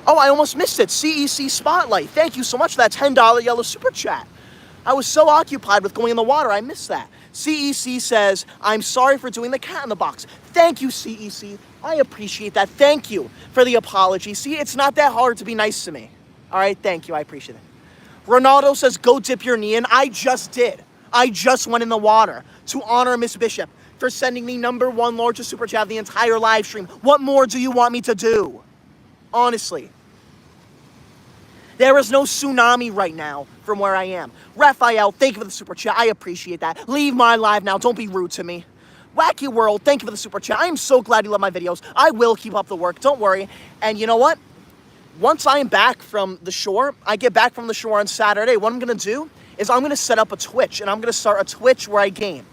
[SPEAKER 1] Oh, I almost missed it. CEC Spotlight. Thank you so much for that $10 yellow super chat. I was so occupied with going in the water, I missed that. CEC says, I'm sorry for doing the cat in the box. Thank you, CEC. I appreciate that. Thank you for the apology. See, it's not that hard to be nice to me. All right, thank you. I appreciate it. Ronaldo says, go dip your knee in. I just did. I just went in the water to honor Miss Bishop for sending me number one largest super chat of the entire live stream. What more do you want me to do? Honestly. There is no tsunami right now from where I am. Raphael, thank you for the super chat. I appreciate that. Leave my live now. Don't be rude to me. Wacky World, thank you for the super chat. I am so glad you love my videos. I will keep up the work. Don't worry. And you know what? Once I am back from the shore, I get back from the shore on Saturday, what I'm going to do is I'm going to set up a Twitch, and I'm going to start a Twitch where I game.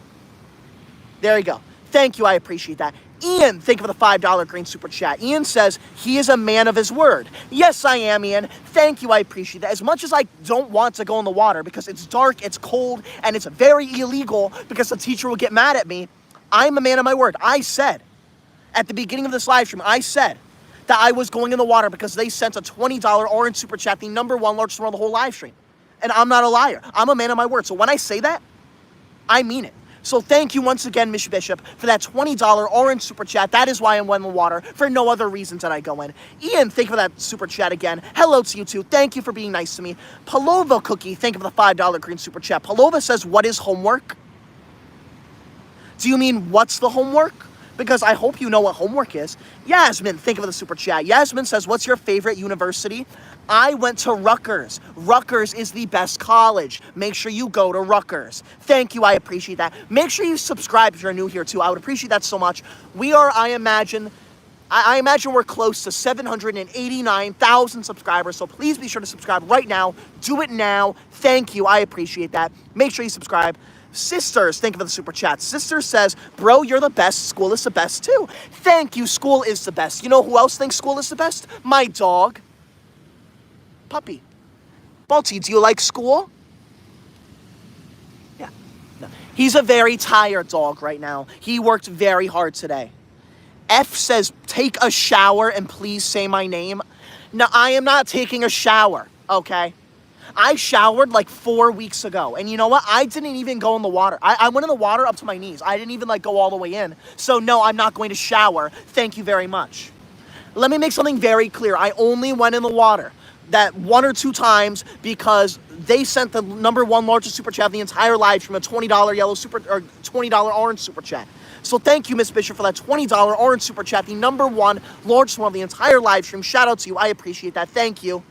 [SPEAKER 1] There you go. Thank you. I appreciate that. Ian, thank you for the $5 green super chat. Ian says he is a man of his word. Yes, I am, Ian. Thank you. I appreciate that. As much as I don't want to go in the water because it's dark, it's cold, and it's very illegal because the teacher will get mad at me, I'm a man of my word. I said at the beginning of this live stream, I said that I was going in the water because they sent a $20 orange super chat, the number one largest one of the whole live stream. And I'm not a liar. I'm a man of my word. So when I say that, I mean it. So thank you once again, Miss Bishop, for that $20 orange super chat. That is why I went in the water. For no other reason did I go in. Ian, thank you for that super chat again. Hello to you too. Thank you for being nice to me. Palova Cookie, thank you for the $5 green super chat. Palova says, what is homework? Do you mean what's the homework? Because I hope you know what homework is. Yasmin, thank you for the super chat. Yasmin says, what's your favorite university? I went to Rutgers. Rutgers is the best college. Make sure you go to Rutgers. Thank you, I appreciate that. Make sure you subscribe if you're new here too. I would appreciate that so much. We are, I imagine we're close to 789,000 subscribers, so please be sure to subscribe right now. Do it now. Thank you, I appreciate that. Make sure you subscribe. Sisters, thank you for the super chat. Sister says, bro, you're the best. School is the best too. Thank you. School is the best. You know who else thinks school is the best? My dog. Puppy. Balti, do you like school? Yeah. No. He's a very tired dog right now. He worked very hard today. F says, take a shower and please say my name. No, I am not taking a shower, okay? I showered like 4 weeks ago. And you know what? I didn't even go in the water. I went in the water up to my knees. I didn't even like go all the way in. So no, I'm not going to shower. Thank you very much. Let me make something very clear. I only went in the water that 1 or 2 times because they sent the number one largest super chat of the entire live stream, a $20 yellow super or $20 orange super chat. So thank you, Miss Bishop, for that $20 orange super chat, the number one largest one of the entire live stream. Shout out to you. I appreciate that. Thank you.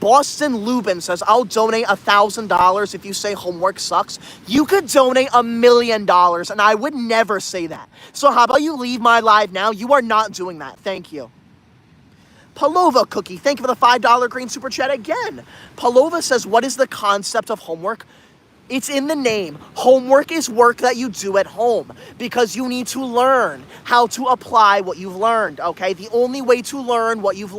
[SPEAKER 1] Boston Lubin says, I'll donate $1,000 if you say homework sucks. You could donate $1 million, and I would never say that. So how about you leave my live now? You are not doing that. Thank you. Palova Cookie, thank you for the $5 green super chat again. Palova says, what is the concept of homework? It's in the name. Homework is work that you do at home because you need to learn how to apply what you've learned, okay? The only way to learn what you've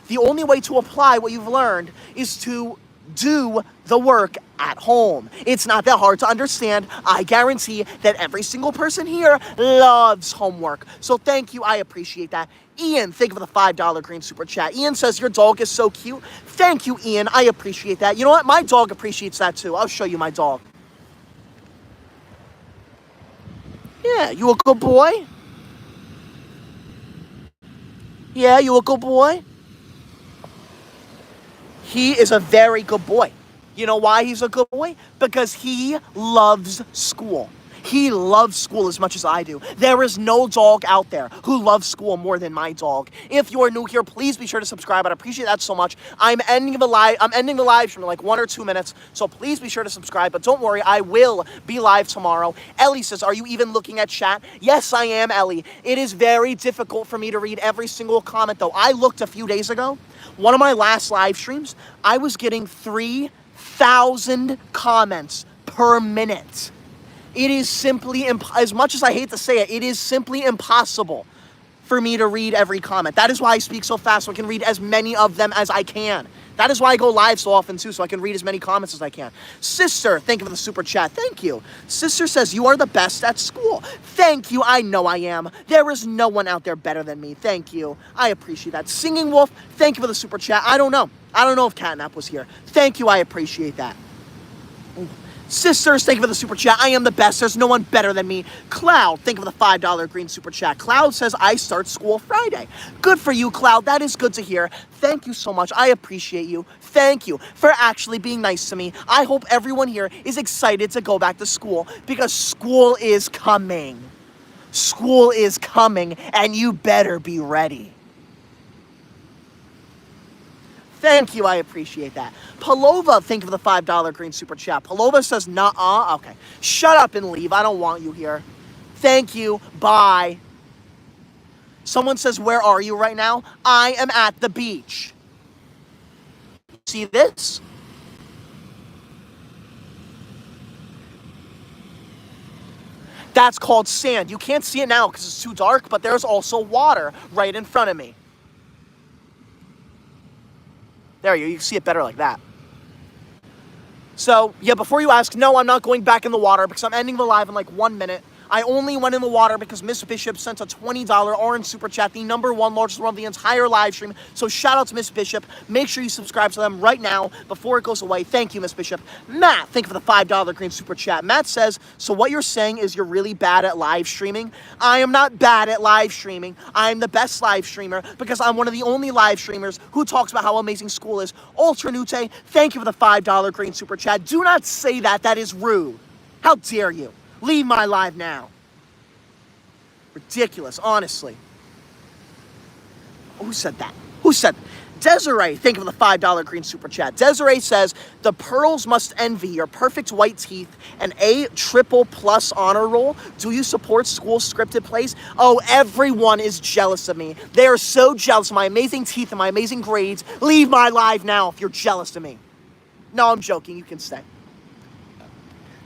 [SPEAKER 1] the only way to apply what you've learned is to do the work at home. It's not that hard to understand. I guarantee that every single person here loves homework. So thank you. I appreciate that. Ian, thank you for the $5 green super chat. Ian says, your dog is so cute. Thank you, Ian. I appreciate that. You know what? My dog appreciates that too. I'll show you my dog. Yeah, you a good boy? Yeah, you a good boy? He is a very good boy. You know why he's a good boy? Because he loves school. He loves school as much as I do. There is no dog out there who loves school more than my dog. If you are new here, please be sure to subscribe. I'd appreciate that so much. I'm ending the live stream in like 1 or 2 minutes, so please be sure to subscribe. But don't worry, I will be live tomorrow. Ellie says, are you even looking at chat? Yes, I am, Ellie. It is very difficult for me to read every single comment, though. I looked a few days ago. One of my last live streams, I was getting 3,000 comments per minute. It is simply, as much as I hate to say it, it is simply impossible for me to read every comment. That is why I speak so fast, so I can read as many of them as I can. That is why I go live so often, too, so I can read as many comments as I can. Sister, thank you for the super chat. Thank you. Sister says, you are the best at school. Thank you. I know I am. There is no one out there better than me. Thank you. I appreciate that. Singing Wolf, thank you for the super chat. I don't know. I don't know if Catnap was here. Thank you. I appreciate that. Sisters, thank you for the super chat. I am the best. There's no one better than me. Cloud, thank you for the $5 green super chat. Cloud says, I start school Friday. Good for you, Cloud. That is good to hear. Thank you so much. I appreciate you. Thank you for actually being nice to me. I hope everyone here is excited to go back to school because school is coming. School is coming, and you better be ready. Thank you, I appreciate that. Palova, thank you for the $5 green super chat. Palova says, nuh-uh. Okay, shut up and leave. I don't want you here. Thank you, bye. Someone says, where are you right now? I am at the beach. See this? That's called sand. You can't see it now because it's too dark, but there's also water right in front of me. There you can see it better like that. So, yeah, before you ask, no, I'm not going back in the water because I'm ending the live in like 1 minute. I only went in the water because Miss Bishop sent a $20 orange super chat, the #1 largest one of the entire live stream. So shout out to Miss Bishop. Make sure you subscribe to them right now before it goes away. Thank you, Miss Bishop. Matt, thank you for the $5 green super chat. Matt says, so what you're saying is you're really bad at live streaming? I am not bad at live streaming. I am the best live streamer because I'm one of the only live streamers who talks about how amazing school is. Ultranute, thank you for the $5 green super chat. Do not say that. That is rude. How dare you? Leave my live now. Ridiculous, honestly. Who said that? Who said that? Desiree, thank you for the $5 green super chat. Desiree says, the pearls must envy your perfect white teeth and A triple plus honor roll. Do you support school scripted plays? Oh, everyone is jealous of me. They are so jealous of my amazing teeth and my amazing grades. Leave my live now if you're jealous of me. No, I'm joking. You can stay.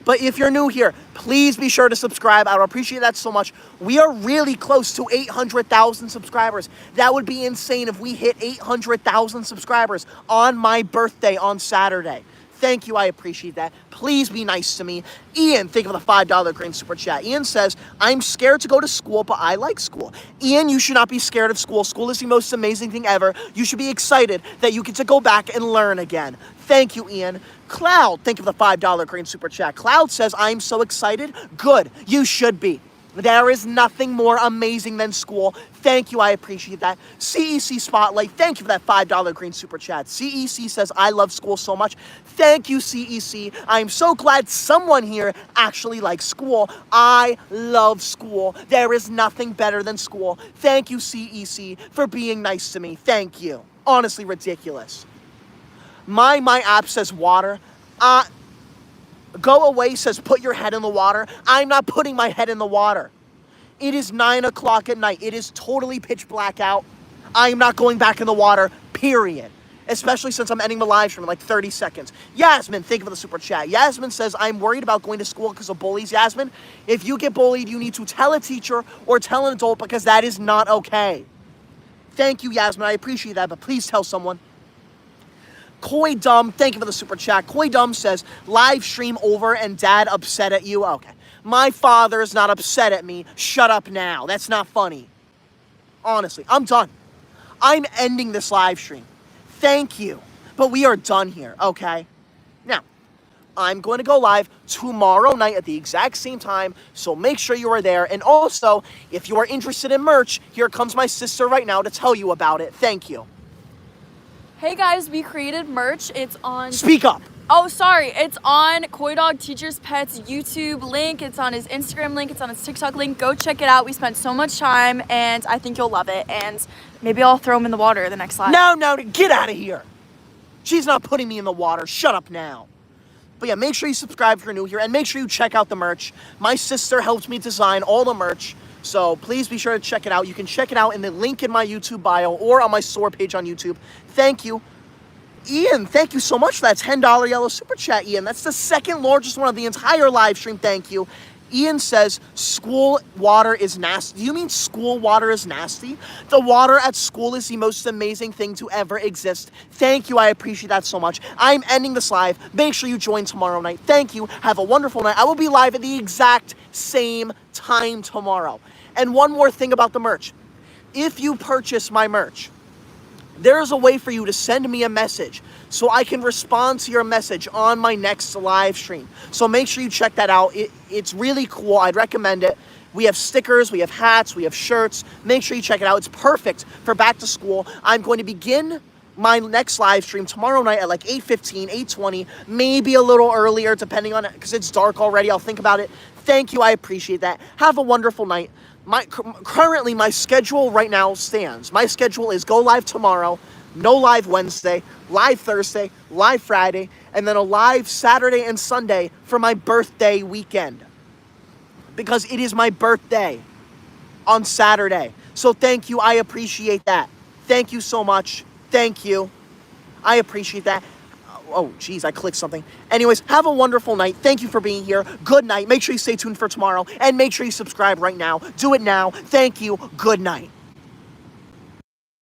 [SPEAKER 1] But if you're new here, please be sure to subscribe. I would appreciate that so much. We are really close to 800,000 subscribers. That would be insane if we hit 800,000 subscribers on my birthday on Saturday. Thank you, I appreciate that. Please be nice to me. Ian, thank you for the $5 green super chat. Ian says, I'm scared to go to school, but I like school. Ian, you should not be scared of school. School is the most amazing thing ever. You should be excited that you get to go back and learn again. Thank you, Ian. Cloud, thank you for the $5 green super chat. Cloud says, I'm so excited. Good, you should be. There is nothing more amazing than school. Thank you, I appreciate that. CEC Spotlight, thank you for that $5 green super chat. CEC says, I love school so much. Thank you, CEC. I'm so glad someone here actually likes school. I love school. There is nothing better than school. Thank you, CEC, for being nice to me. Thank you. Honestly, ridiculous. My app says water. Go away says put your head in the water. I'm not putting my head in the water. It is 9 o'clock at night. It is totally pitch black out. I am not going back in the water, period. Especially since I'm ending the live stream in like 30 seconds. Yasmin, thank you for the super chat. Yasmin says, I'm worried about going to school because of bullies. Yasmin, if you get bullied, you need to tell a teacher or tell an adult because that is not okay. Thank you, Yasmin. I appreciate that, but please tell someone. Koi Dumb, thank you for the super chat. Koi Dumb says, live stream over and dad upset at you. Okay. My father is not upset at me. Shut up now. That's not funny. Honestly, I'm done. I'm ending this live stream. Thank you. But we are done here, okay? Now, I'm going to go live tomorrow night at the exact same time, so make sure you are there. And also, if you are interested in merch, here comes my sister right now to tell you about it. Thank you.
[SPEAKER 4] Hey guys, we created merch. It's on...
[SPEAKER 1] Speak up.
[SPEAKER 4] Oh, sorry. It's on Koi Dog Teacher's Pet's YouTube link. It's on his Instagram link. It's on his TikTok link. Go check it out. We spent so much time, and I think you'll love it. And maybe I'll throw him in the water the next live.
[SPEAKER 1] No, get out of here. She's not putting me in the water. Shut up now. But yeah, make sure you subscribe if you're new here, and make sure you check out the merch. My sister helped me design all the merch, so please be sure to check it out. You can check it out in the link in my YouTube bio or on my store page on YouTube. Thank you. Ian, thank you so much for that $10 yellow super chat, Ian. That's the second largest one of the entire live stream. Thank you. Ian says, school water is nasty. Do you mean school water is nasty? The water at school is the most amazing thing to ever exist. Thank you. I appreciate that so much. I'm ending this live. Make sure you join tomorrow night. Thank you. Have a wonderful night. I will be live at the exact same time tomorrow. And one more thing about the merch. If you purchase my merch, there is a way for you to send me a message so I can respond to your message on my next live stream. So make sure you check that out. It's really cool. I'd recommend it. We have stickers, we have hats, we have shirts. Make sure you check it out. It's perfect for back to school. I'm going to begin my next live stream tomorrow night at like 8:15, 8:20, maybe a little earlier depending on it because it's dark already. I'll think about it. Thank you. I appreciate that. Have a wonderful night. Currently, my schedule right now stands. My schedule is go live tomorrow, no live Wednesday, live Thursday, live Friday, and then a live Saturday and Sunday for my birthday weekend. Because it is my birthday on Saturday. So thank you. I appreciate that. Thank you so much. Thank you. I appreciate that. Oh, geez, I clicked something. Anyways, have a wonderful night. Thank you for being here. Good night. Make sure you stay tuned for tomorrow. And make sure you subscribe right now. Do it now. Thank you. Good night.